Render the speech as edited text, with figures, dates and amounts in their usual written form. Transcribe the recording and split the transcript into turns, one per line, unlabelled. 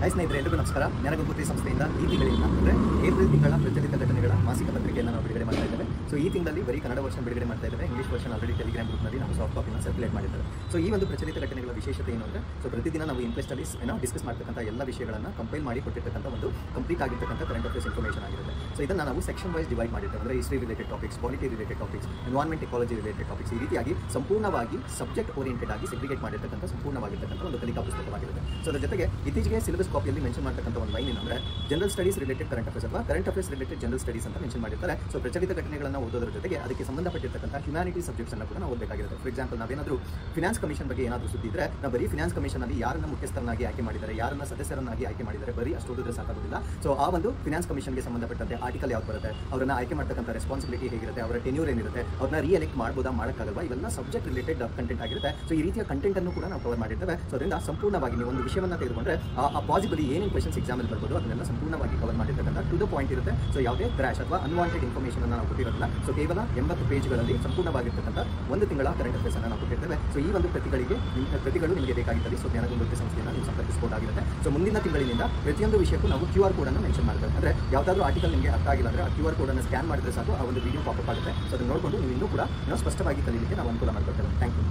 Hi ಸ್ನೇಹಿತರೆ, ಎಲ್ಲರಿಗೂ ನಮಸ್ಕಾರ. ಜ್ಞಾನಗುರುತಿ ಸಂಸ್ಥೆಯಿಂದ ಈ ತಿಂಗಳಿಂದ ಅಂದರೆ ಏಪ್ರಿಲ್ ತಿಂಗಳ ಪ್ರಚಲಿತ ಘಟನೆಗಳ ಮಾಸಿಕ ಪತ್ರಿಕೆಯನ್ನು ನಾವು ಬಿಡುಗಡೆ ಮಾಡ್ತಾ ಇದ್ದೇವೆ. ಸೊ ಈ ತಿಂಗಳಲ್ಲಿ ಬರೀ ಕನ್ನಡ ವರ್ಷನ್ ಬಿಡುಗಡೆ ಮಾಡ್ತಾ ಇದ್ದೇವೆ. ಇಂಗ್ಲಿಷ್ ವರ್ಷನ್ ಆಲ್ರೆಡಿ ಟೆಲಿಗ್ರಾಮ್ ಗ್ರೂಪ್ನಲ್ಲಿ ನಾವು ಸಾಫ್ಟ್ ಕಾಪಿನ ಸರ್ಕ್ಯುಲೇಟ್ ಮಾಡಿದ್ದೇವೆ. ಸೊ ಈ ಒಂದು ಪ್ರಚಲಿತ ಘಟನೆಗಳ ವಿಶೇಷತೆ ಏನು ಅಂದರೆ, ಸೊ ಪ್ರತಿದಿನ ನಾವು ಇಂಟ್ರೆಸ್ಟಲ್ಲಿ ಡಿಸ್ಕಸ್ ಮಾಡ್ತಕ್ಕಂಥ ಎಲ್ಲ ವಿಷಯಗಳನ್ನು ಕಂಪೈಲ್ ಮಾಡಿ ಕೊಟ್ಟಿರ್ತಕ್ಕಂಥ ಒಂದು ಕಂಪ್ಲೀಟ್ ಆಗಿರ್ತಕ್ಕಂಥ ಕರೆಂಟ್ ಅಫೇರ್ಸ್ ಇನ್ಫಾರ್ಮೇಷನ್ ಆಗಿರುತ್ತೆ. ಸೊ ಇದನ್ನು ನಾವು ಸೆಕ್ಷನ್ ವೈಸ್ ಡಿವೈಡ್ ಮಾಡಿರ್ತೇವೆ. ಅಂದರೆ history related topics, polity related topics, environment ecology related topics, ಈ ರೀತಿಯಾಗಿ ಸಂಪೂರ್ಣವಾಗಿ ಸಬ್ಜೆಕ್ಟ್ ಓರಿಯೆಂಟೆಡ್ ಆಗಿ ಸೆಗ್ರಿಗೇಟ್ ಮಾಡಿರ್ತಕ್ಕಂಥ ಸಂಪೂರ್ಣವಾಗಿರ್ತಕ್ಕಂಥ ಒಂದು ಕಲಿಕಾ ಪುಸ್ತಕವಾಗಿರುತ್ತೆ. ಸೊ ಅದರ ಜೊತೆಗೆ ಇತ್ತೀಚೆಗೆ ಸಿಲೆಬಸ್ ಕಾಪಿಯಲ್ಲಿ ಮೆನ್ಷನ್ ಮಾಡ್ತಕ್ಕಂಥ ಒಂದು ಲೈನ್ ಏನಂದರೆ general studies related current affairs ಅಥವಾ current affairs related general studies ಅಂತ ಮೆನ್ಷನ್ ಮಾಡಿರ್ತಾರೆ. ಸೊ ಪ್ರಚಲಿತ ಘಟನೆಗಳನ್ನು ಓದೋದ್ರ ಜೊತೆಗೆ ಅದಕ್ಕೆ ಸಂಬಂಧಪಟ್ಟಿರ್ತಕ್ಕಂಥ ಹ್ಯುಮ್ಯಾನಿಟಿ ಸಬ್ಜೆಕ್ಟ್ಸ್ ಅನ್ನು ಕೂಡ ನಾವು ಓದಬೇಕಾಗಿರುತ್ತೆ. ಫಾರ್ ಎಕ್ಸಾಂಪಲ್, ನಾವೇನಾದರೂ ಫಿನಾನ್ಸ್ ಕಮಿಷನ್ ಬಗ್ಗೆ ಏನಾದರೂ ಸುದ್ದಿ ಇದ್ದರೆ ನಾವು ಬರೀ ಫಿನಾನ್ಸ್ ಕಮಿಷನ್ ಅಲ್ಲಿ ಯಾರನ್ನ ಮುಖ್ಯಸ್ಥರನ್ನಾಗಿ ಆಯ್ಕೆ ಮಾಡಿದ್ದಾರೆ, ಯಾರನ್ನ ಸದಸ್ಯರನ್ನಾಗಿ ಆಯ್ಕೆ ಮಾಡಿದ್ದಾರೆ, ಬರೀ ಅಷ್ಟು ಓದಿದ್ರೆ ಸಾಕಾಗೋದಿಲ್ಲ. ಸೊ ಆ ಒಂದು ಫಿನಾನ್ಸ್ ಕಮಿಷನ್ಗೆ ಸಂಬಂಧಪಟ್ಟಂತೆ ಆರ್ಟಿಕಲ್ ಯಾವ್ದು ಬರುತ್ತೆ, ಅವರನ್ನ ಆಯ್ಕೆ ಮಾಡ್ತಕ್ಕಂಥ ರೆಸ್ಪಾನ್ಸಿಬಿಲಿಟಿ ಹೇಗಿರುತ್ತೆ, ಅವರ ಟೆನ್ಯೂರ್ ಏನಿರುತ್ತೆ, ಅವ್ರನ್ನ ರೀಎಲೆಕ್ಟ್ ಮಾಡ್ಬೋದಾ ಮಾಡೋಕ್ಕಾಗಲ್ವಾ, ಇವೆಲ್ಲ ಸಬ್ಜೆಕ್ಟ್ ರಿಲೇಟೆಡ್ ಕಂಟೆಂಟ್ ಆಗಿರುತ್ತೆ. ಸೊ ಈ ರೀತಿಯ ಕಂಟೆಂಟ್ ಅನ್ನು ಕೂಡ ನಾವು ಕವರ್ ಮಾಡಿರ್ತೇವೆ. ಸೊ ಅದರಿಂದ ಸಂಪೂರ್ಣವಾಗಿ ನೀವು ಒಂದು ವಿಷಯವನ್ನು ತೆಗೆದುಕೊಂಡ್ರೆ ಆ ಪಾಸಿಬಲಿ ಏನೇನು ಕ್ವೆಶ್ಚನ್ಸ್ ಎಕ್ಸಾಮಲ್ಲಿ ಬರ್ಬೋದು ಅದನ್ನೆಲ್ಲ ಸಂಪೂರ್ಣವಾಗಿ ಕವರ್ ಮಾಡಿರ್ತಕ್ಕಂಥ ಟು ದ ಪಾಯಿಂಟ್ ಇರುತ್ತೆ. ಸೊ ಯಾವುದೇ ಕ್ರಾಶ್ ಅಥವಾ ಅನ್ವಾಂಟೆಡ್ ಇನ್ಫಾರ್ಮೇಷನ್ ಅನ್ನು ನಾವು ಕೊಟ್ಟಿರೋದಿಲ್ಲ. ಸೊ ಕೇವಲ 80 ಪೇಜ್ಗಳಲ್ಲಿ ಸಂಪೂರ್ಣವಾಗಿರ್ತಕ್ಕಂಥ ಒಂದು ತಿಂಗಳ ಕರೆಂಟ್ ಅಫೇರ್ಸ್ ಅನ್ನು ನಾವು ಕೊಟ್ಟಿರ್ತೇವೆ. ಸೊ ಈ ಒಂದು ಪ್ರತಿಗಳು ನಿಮಗೆ ಬೇಕಾಗಿದ್ದಲ್ಲಿ ಸೊ ಜ್ಞಾನಗುರುತಿ ಸಂಸ್ಥೆಯನ್ನು ನೀವು ಸಂಪರ್ಕಿಸಬಹುದಾಗಿರುತ್ತೆ. ಸೊ ಮುಂದಿನ ತಿಂಗಳಿನಿಂದ ಪ್ರತಿಯೊಂದು ವಿಷಯಕ್ಕೂ ನಾವು QR ಕೋಡ್ ಅನ್ನು ಮೆನ್ಷನ್ ಮಾಡ್ತೇವೆ. ಅಂದರೆ ಯಾವುದಾದ್ರೂ ಆರ್ಟಿಕಲ್ ನಿಮಗೆ ಅರ್ಥ ಆಗಿಲ್ಲ ಅಂದರೆ ಆ QR ಕೋಡ್ ಅನ್ನು ಸ್ಕ್ಯಾನ್ ಮಾಡಿದ್ರೆ ಸಾಕು, ಆ ಒಂದು ವಿಡಿಯೋ ಪಾಪಪ್ ಆಗುತ್ತೆ. ಸೊ ಅದನ್ನು ನೋಡಿಕೊಂಡು ನೀವು ಇನ್ನೂ ಕೂಡ ಸ್ಪಷ್ಟವಾಗಿ ಕಲಿಯಲಿಕ್ಕೆ ನಾವು ಅನುಕೂಲ ಮಾಡಿಕೊಡ್ತೇವೆ. Thank you.